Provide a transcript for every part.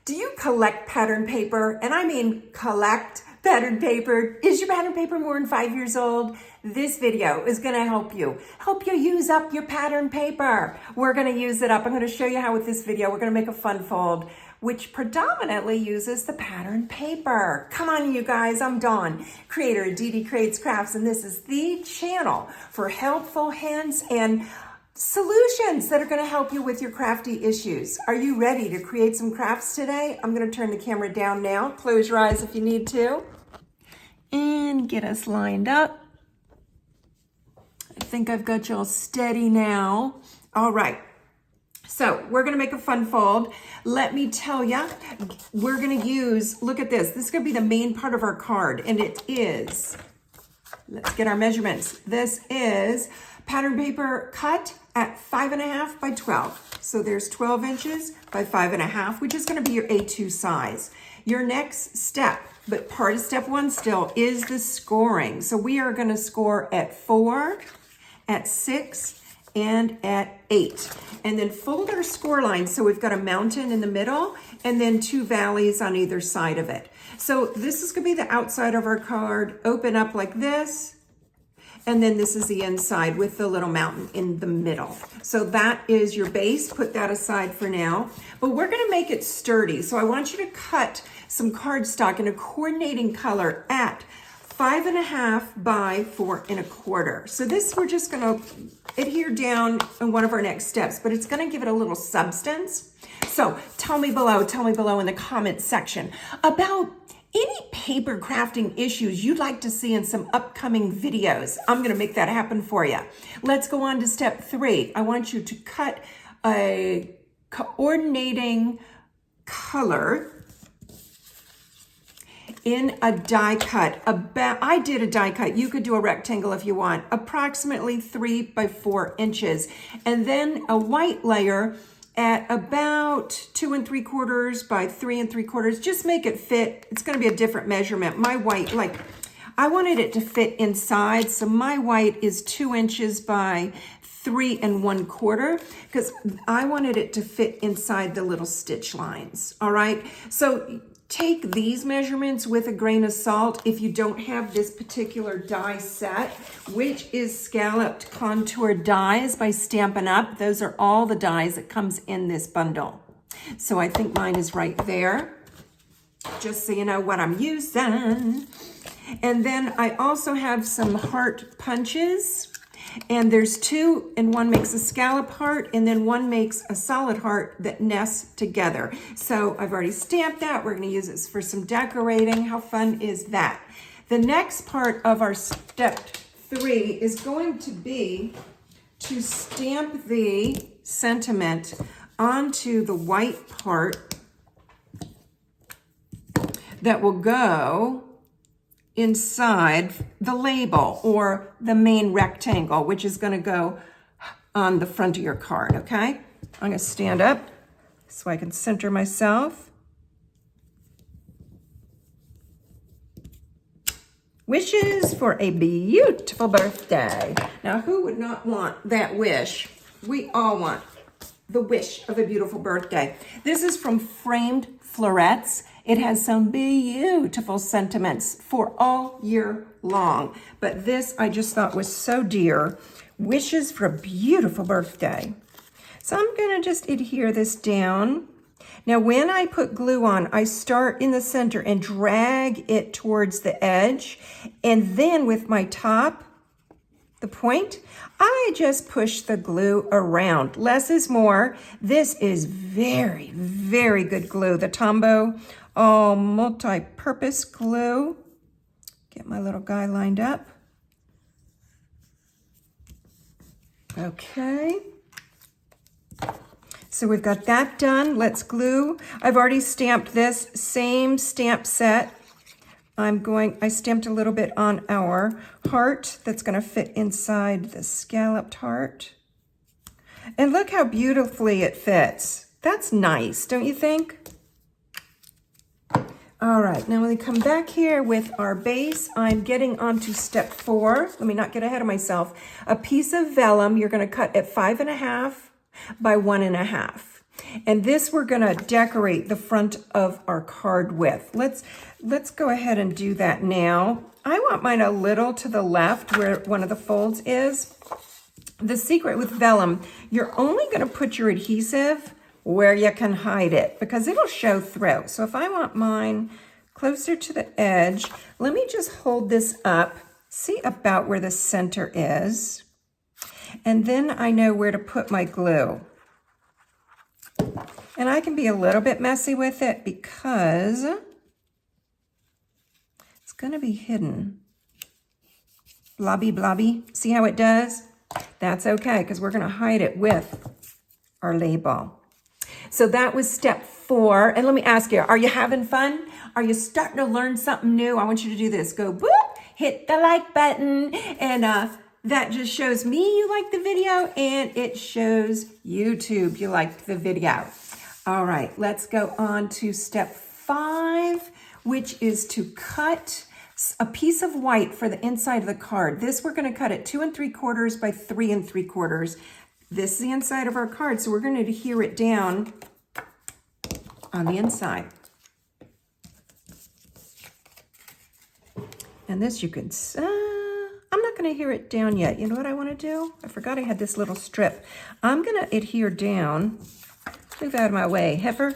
Do you collect pattern paper? And I mean collect pattern paper. Is your pattern paper more than 5 years old? This video is gonna help you use up your pattern paper. We're gonna use it up. I'm gonna show you how with this video. We're gonna make a fun fold, which predominantly uses the pattern paper. Come on, you guys, I'm Dawn, creator of DD Creates Crafts, and this is the channel for helpful hints and solutions that are gonna help you with your crafty issues. Are you ready to create some crafts today? I'm gonna turn the camera down now. Close your eyes if you need to. And get us lined up. I think I've got you all steady now. All right. So we're gonna make a fun fold. Let me tell you, we're gonna use, look at this. This is gonna be the main part of our card, and it is, let's get our measurements. This is pattern paper cut at 5.5 by 12. So there's 12 inches by 5.5, which is gonna be your A2 size. Your next step, but part of step one still, is the scoring. So we are gonna score at 4, at 6, and at 8. And then fold our score line so we've got a mountain in the middle and then 2 valleys on either side of it. So this is gonna be the outside of our card. Open up like this, and then this is the inside with the little mountain in the middle. So that is your base. Put that aside for now. But we're gonna make it sturdy. So I want you to cut some cardstock in a coordinating color at 5.5 by 4.25. So this we're just gonna adhere down in one of our next steps, but it's gonna give it a little substance. So tell me below in the comment section about any paper crafting issues you'd like to see in some upcoming videos. I'm gonna make that happen for you. Let's go on to step 3. I want you to cut a coordinating color in a die cut. I did a die cut. You could do a rectangle if you want, approximately 3 by 4 inches. And then a white layer at about 2 3/4 by 3 3/4. Just make it fit. It's gonna be a different measurement. My white, I wanted it to fit inside. So my white is 2 inches by 3 1/4 because I wanted it to fit inside the little stitch lines. All right. So take these measurements with a grain of salt if you don't have this particular die set, which is Scalloped Contours Dies by Stampin' Up. Those are all the dies that comes in this bundle. So I think mine is right there, just so you know what I'm using. And then I also have some heart punches. And there's 2, and one makes a scallop heart, and then one makes a solid heart that nests together. So I've already stamped that. We're gonna use this for some decorating. How fun is that? The next part of our step 3 is going to be to stamp the sentiment onto the white part that will go inside the label or the main rectangle, which is going to go on the front of your card, okay? I'm going to stand up so I can center myself. Wishes for a beautiful birthday. Now, who would not want that wish? We all want the wish of a beautiful birthday. This is from Framed Florets. It has some beautiful sentiments for all year long. But this I just thought was so dear. Wishes for a beautiful birthday. So I'm gonna just adhere this down. Now when I put glue on, I start in the center and drag it towards the edge. And then with my top, the point, I just push the glue around. Less is more. This is very, very good glue. The Tombow multi-purpose glue. Get my little guy lined up. Okay. So we've got that done. Let's glue. I've already stamped this same stamp set. I stamped a little bit on our heart that's going to fit inside the scalloped heart. And look how beautifully it fits. That's nice, don't you think? All right, now when we come back here with our base, I'm getting onto step 4. Let me not get ahead of myself. A piece of vellum you're going to cut at 5.5 by 1.5. And this we're gonna decorate the front of our card with. Let's go ahead and do that now. I want mine a little to the left where one of the folds is. The secret with vellum, you're only gonna put your adhesive where you can hide it because it'll show through. So if I want mine closer to the edge, let me just hold this up, see about where the center is, and then I know where to put my glue. And I can be a little bit messy with it because it's gonna be hidden. Blobby, blobby, see how it does? That's okay, because we're gonna hide it with our label. So that was step 4. And let me ask you, are you having fun? Are you starting to learn something new? I want you to do this. Go boop, hit the like button. And that just shows me you like the video, and it shows YouTube you liked the video. All right, let's go on to step 5, which is to cut a piece of white for the inside of the card. This we're going to cut it 2 3/4 by 3 3/4. This is the inside of our card, so we're going to adhere it down on the inside. And this you can, I'm not going to adhere it down yet. You know what I want to do? I forgot I had this little strip. I'm going to adhere down, move out of my way, heifer.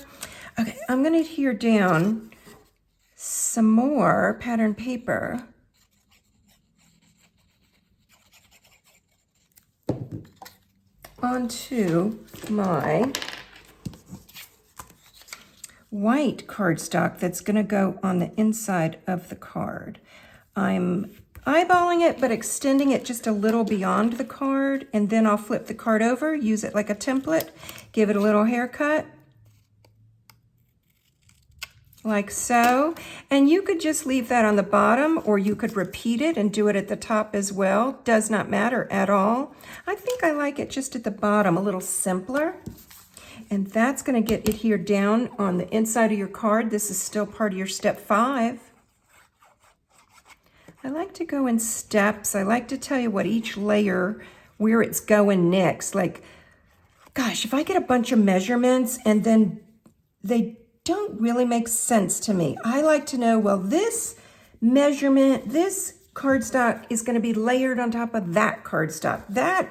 Okay, I'm going to adhere down some more pattern paper onto my white cardstock that's going to go on the inside of the card. I'm eyeballing it, but extending it just a little beyond the card, and then I'll flip the card over, use it like a template, give it a little haircut, like so. And you could just leave that on the bottom, or you could repeat it and do it at the top as well. Does not matter at all. I think I like it just at the bottom, a little simpler. And that's going to get adhered down on the inside of your card. This is still part of your step 5. I like to go in steps. I like to tell you what each layer, where it's going next. Like, gosh, if I get a bunch of measurements and then they don't really make sense to me, I like to know, well, this measurement, this cardstock is going to be layered on top of that cardstock. That,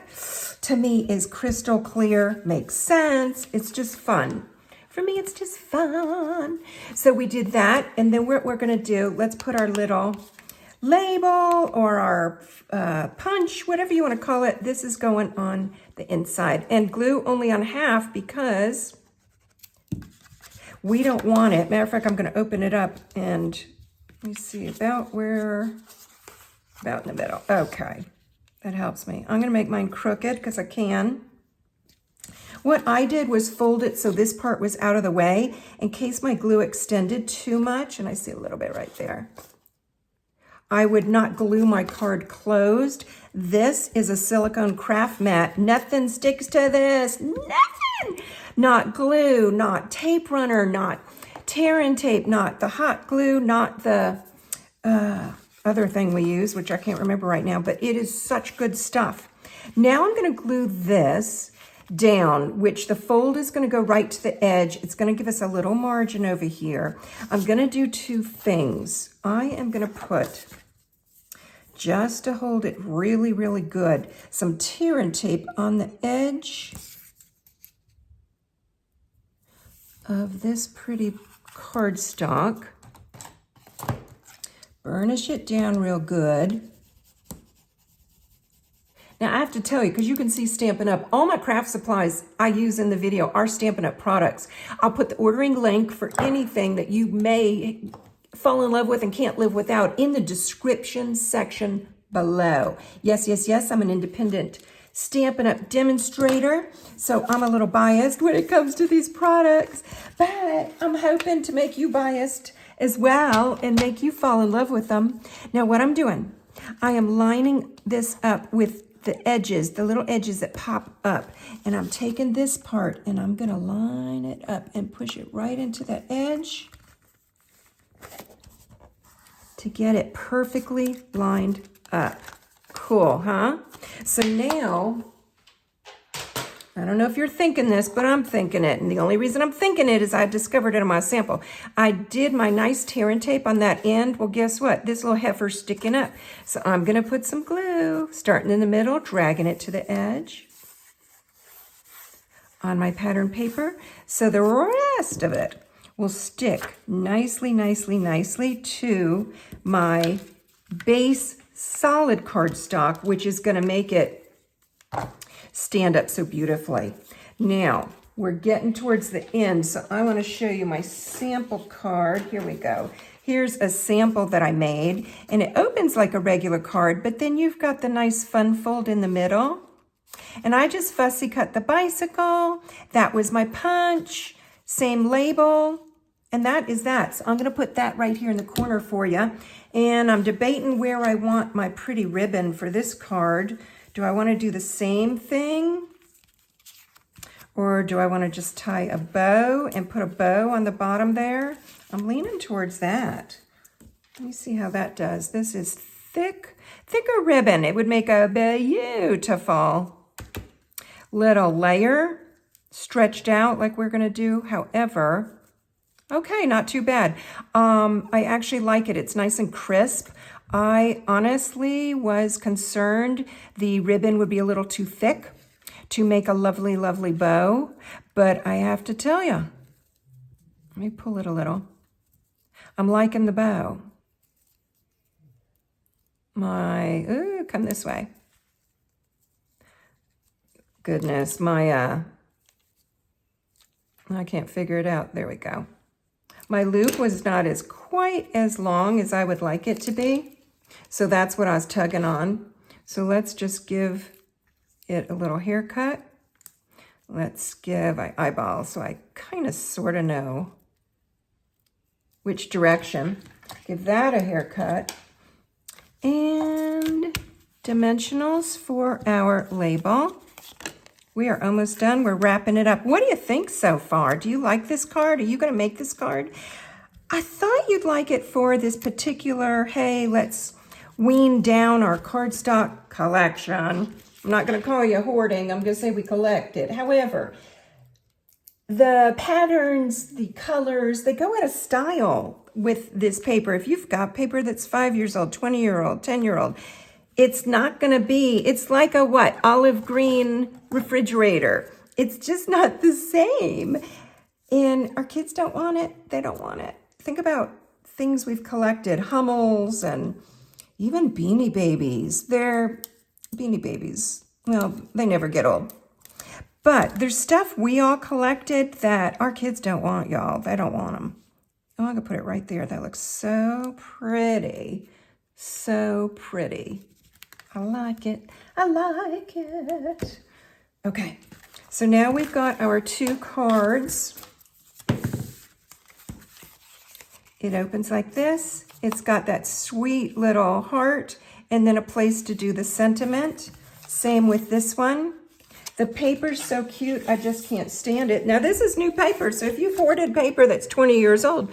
to me, is crystal clear, makes sense. It's just fun. For me, it's just fun. So we did that, and then what we're going to do, let's put our little label or our punch, whatever you want to call it. This is going on the inside, and glue only on half because we don't want it. Matter of fact, I'm going to open it up and let me see about in the middle. Okay, that helps me. I'm going to make mine crooked because I can. What I did was fold it so this part was out of the way in case my glue extended too much, and I see a little bit right there. I would not glue my card closed. This is a silicone craft mat. Nothing sticks to this. Nothing! Not glue, not tape runner, not tear and tape, not the hot glue, not the other thing we use, which I can't remember right now, but it is such good stuff. Now I'm going to glue this down, which the fold is going to go right to the edge. It's going to give us a little margin over here. I'm going to do 2 things. I am going to put, just to hold it really, really good, some tear and tape on the edge of this pretty cardstock. Burnish it down real good. Now I have to tell you, because you can see Stampin' Up, all my craft supplies I use in the video are Stampin' Up products. I'll put the ordering link for anything that you may fall in love with and can't live without in the description section below. Yes, yes, yes, I'm an independent Stampin' Up demonstrator, so I'm a little biased when it comes to these products, but I'm hoping to make you biased as well and make you fall in love with them. Now what I'm doing, I am lining this up with the edges, the little edges that pop up, and I'm taking this part and I'm gonna line it up and push it right into that edge to get it perfectly lined up. Cool, huh? So now I don't know if you're thinking this, but I'm thinking it. And the only reason I'm thinking it is I discovered it in my sample. I did my nice tear and tape on that end. Well, guess what? This little heifer's sticking up. So I'm going to put some glue, starting in the middle, dragging it to the edge on my pattern paper. So the rest of it will stick nicely, nicely, nicely to my base solid cardstock, which is going to make it stand up so beautifully. Now, we're getting towards the end, so I want to show you my sample card. Here we go. Here's a sample that I made, and it opens like a regular card, but then you've got the nice fun fold in the middle. And I just fussy cut the bicycle. That was my punch, same label, and that is that. So I'm going to put that right here in the corner for you. And I'm debating where I want my pretty ribbon for this card. Do I want to do the same thing? Or do I want to just tie a bow and put a bow on the bottom there? I'm leaning towards that. Let me see how that does. This is thicker ribbon. It would make a beautiful little layer stretched out like we're going to do. However, okay, not too bad. I actually like it. It's nice and crisp. I honestly was concerned the ribbon would be a little too thick to make a lovely, lovely bow, but I have to tell you, let me pull it a little. I'm liking the bow. Come this way. Goodness, I can't figure it out. There we go. My loop was not as quite as long as I would like it to be. So that's what I was tugging on. So let's just give it a little haircut. Let's give eyeballs so I kind of sort of know which direction. Give that a haircut. And dimensionals for our label. We are almost done. We're wrapping it up. What do you think so far? Do you like this card? Are you going to make this card? I thought you'd like it for this particular, hey, let's wean down our cardstock collection. I'm not going to call you hoarding. I'm going to say we collect it. However, the patterns, the colors, they go out of style with this paper. If you've got paper that's 5 years old, 20-year-old, 10-year-old, it's not going to be, it's like a what? Olive green refrigerator. It's just not the same. And our kids don't want it. They don't want it. Think about things we've collected, Hummels and even Beanie Babies. They're Beanie Babies. Well, they never get old. But there's stuff we all collected that our kids don't want, y'all. They don't want them. Oh, I'm going to put it right there. That looks so pretty. So pretty. I like it. I like it. Okay. So now we've got our 2 cards. It opens like this. It's got that sweet little heart and then a place to do the sentiment. Same with this one. The paper's so cute, I just can't stand it. Now this is new paper, so if you've hoarded paper that's 20 years old,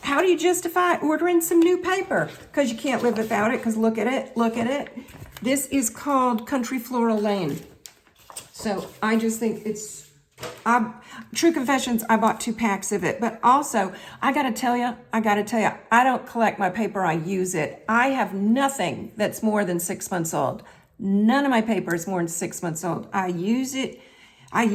how do you justify ordering some new paper? Because you can't live without it, because look at it, look at it. This is called Country Floral Lane. So I just think it's, true confessions, I bought 2 packs of it, but also I gotta tell you, I don't collect my paper, I use it. I have nothing that's more than 6 months old. None of my paper is more than 6 months old. I use it, I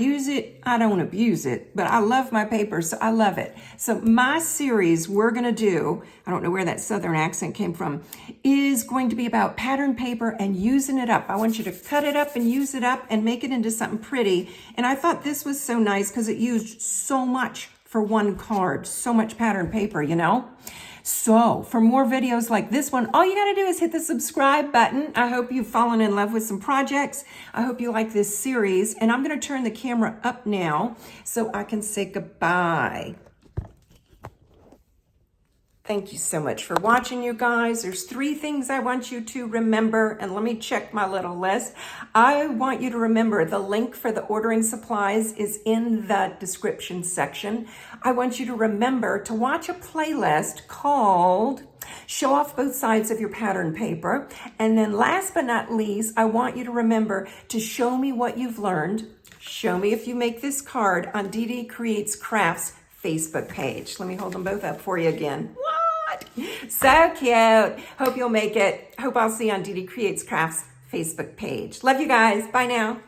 don't abuse it, but I love my paper, so I love it. So my series we're gonna do, I don't know where that southern accent came from, is going to be about pattern paper and using it up. I want you to cut it up and use it up and make it into something pretty. And I thought this was so nice because it used so much for one card, so much pattern paper, you know? So for more videos like this one, all you gotta do is hit the subscribe button. I hope you've fallen in love with some projects. I hope you like this series. And I'm gonna turn the camera up now so I can say goodbye. Thank you so much for watching, you guys. There's 3 things I want you to remember, and let me check my little list. I want you to remember the link for the ordering supplies is in the description section. I want you to remember to watch a playlist called Show Off Both Sides of Your Pattern Paper. And then last but not least, I want you to remember to show me what you've learned. Show me if you make this card on Dee Creates Crafts Facebook page. Let me hold them both up for you again. What? So cute. Hope you'll make it. Hope I'll see you on Dee Creates Crafts Facebook page. Love you guys. Bye now.